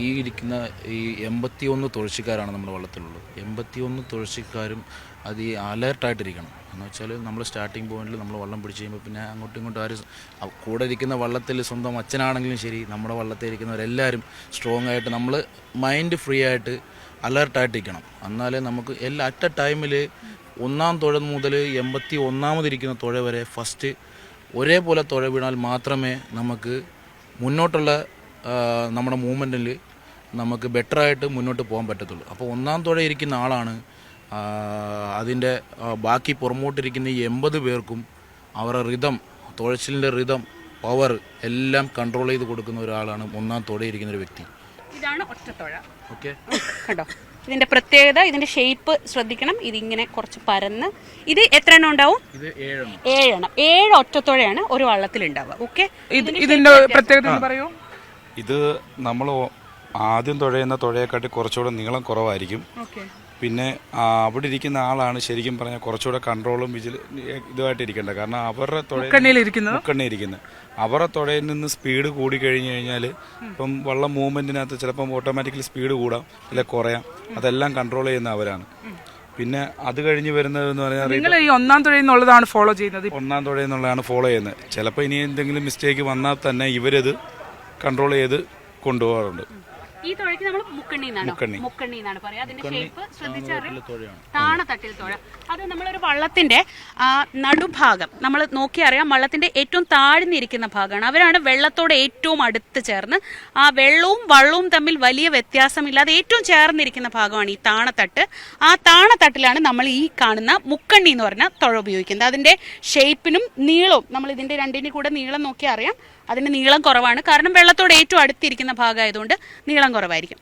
ഈ ഇരിക്കുന്ന ഈ 81 തുഴച്ചിക്കാരാണ് നമ്മുടെ വള്ളത്തിലുള്ളത്. 81 തുഴച്ചിക്കാരും അത് ഈ അലേർട്ടായിട്ടിരിക്കണം. എന്ന് വെച്ചാൽ നമ്മൾ സ്റ്റാർട്ടിങ് പോയിന്റിൽ നമ്മൾ വള്ളം പിടിച്ച് കഴിയുമ്പോൾ പിന്നെ അങ്ങോട്ടും ഇങ്ങോട്ടും ആരും കൂടെ ഇരിക്കുന്ന വള്ളത്തിൽ സ്വന്തം അച്ഛനാണെങ്കിലും ശരി, നമ്മുടെ വള്ളത്തിൽ ഇരിക്കുന്നവരെല്ലാവരും സ്ട്രോങ് ആയിട്ട് നമ്മൾ മൈൻഡ് ഫ്രീ ആയിട്ട് അലേർട്ടായിട്ടിരിക്കണം. എന്നാലേ നമുക്ക് എല്ലാ അറ്റ് എ ടൈമിൽ 1-ാം തുഴ മുതൽ 81-ാമതിരിക്കുന്ന തുഴ വരെ ഫസ്റ്റ് ഒരേപോലെ തുഴ വീണാൽ മാത്രമേ നമുക്ക് മുന്നോട്ടുള്ള നമ്മുടെ മൂവ്മെൻറ്റിൽ നമുക്ക് ബെറ്ററായിട്ട് മുന്നോട്ട് പോകാൻ പറ്റത്തുള്ളൂ. അപ്പോൾ 1-ാം തുഴ ഇരിക്കുന്ന ആളാണ് അതിൻ്റെ ബാക്കി പുറമോട്ടിരിക്കുന്ന ഈ 80 പേർക്കും അവരുടെ റിതം, തുഴച്ചിലിൻ്റെ റിതം, പവർ എല്ലാം കൺട്രോൾ ചെയ്ത് കൊടുക്കുന്ന ഒരാളാണ് 1-ാം തുഴ ഇരിക്കുന്ന ഒരു വ്യക്തി. ഇതാണ് ഒറ്റത്തുഴ. ഓക്കെ, കേട്ടോ, ഇതിന്റെ പ്രത്യേകത, ഇതിന്റെ ഷേപ്പ് ശ്രദ്ധിക്കണം. ഇതിങ്ങനെ കുറച്ച് പരന്ന്, ഇത് എത്ര എണ്ണം ഉണ്ടാവും? ഇത് 7 എണ്ണം. 7 ഒറ്റത്തുഴയാണ് ഒരു വള്ളത്തിൽ ഉണ്ടാവുക. ഓക്കെ, ഇതിന്റെ പ്രത്യേകത പറയൂ. ഇത് നമ്മൾ ആദ്യം തുഴയുന്ന തുഴയെക്കാട്ടി കുറച്ചുകൂടെ നീളം കുറവായിരിക്കും. പിന്നെ അവിടെ ഇരിക്കുന്ന ആളാണ് ശരിക്കും പറഞ്ഞാൽ കുറച്ചുകൂടെ കൺട്രോളും ഇതുമായിട്ട് ഇരിക്കേണ്ടത്. കാരണം അവരുടെ മുക്കണ്ണിയിരിക്കുന്നത് അവരുടെ തുഴയിൽ നിന്ന് സ്പീഡ് കൂടി കഴിഞ്ഞു കഴിഞ്ഞാൽ ഇപ്പം വള്ളം മൂവ്മെന്റിനകത്ത് ചിലപ്പം ഓട്ടോമാറ്റിക്കലി സ്പീഡ് കൂടാം, ഇല്ല കുറയാം. അതെല്ലാം കൺട്രോൾ ചെയ്യുന്ന അവരാണ്. പിന്നെ അത് കഴിഞ്ഞ് വരുന്നതെന്ന് പറഞ്ഞാൽ ഈ 1-ാം തുഴയിൽ നിന്നുള്ളതാണ് ഫോളോ ചെയ്യുന്നത്. 1-ാം തുഴയിൽ നിന്നുള്ളതാണ് ഫോളോ ചെയ്യുന്നത്. ചിലപ്പോൾ ഇനി എന്തെങ്കിലും മിസ്റ്റേക്ക് വന്നാൽ തന്നെ ഇവരത് കൺട്രോൾ ചെയ്ത് കൊണ്ടുപോകാറുണ്ട്. ഈ തുഴയ്ക്ക് നമ്മൾ മുക്കണ്ണി എന്നാണ് പറയാ. അതിന്റെ ഷേപ്പ് ശ്രദ്ധിച്ചറിയാം, താണത്തട്ടിൽ തുഴ. അത് നമ്മളൊരു വള്ളത്തിന്റെ നടുഭാഗം നമ്മൾ നോക്കിയറിയാം, വള്ളത്തിന്റെ ഏറ്റവും താഴ്ന്നിരിക്കുന്ന ഭാഗമാണ്. അവരാണ് വെള്ളത്തോട് ഏറ്റവും അടുത്ത് ചേർന്ന്, ആ വെള്ളവും വള്ളവും തമ്മിൽ വലിയ വ്യത്യാസമില്ലാതെ ഏറ്റവും ചേർന്നിരിക്കുന്ന ഭാഗമാണ് ഈ താണത്തട്ട്. ആ താണത്തട്ടിലാണ് നമ്മൾ ഈ കാണുന്ന മുക്കണ്ണി എന്ന് പറഞ്ഞ തുഴ ഉപയോഗിക്കുന്നത്. അതിന്റെ ഷേപ്പിനും നീളവും, നമ്മൾ ഇതിന്റെ രണ്ടിനും കൂടെ നീളം നോക്കി അറിയാം, അതിന്റെ നീളം കുറവാണ്. കാരണം വെള്ളത്തോട് ഏറ്റവും അടുത്തിരിക്കുന്ന ഭാഗമായതുകൊണ്ട് നീളം കുറവായിരിക്കും.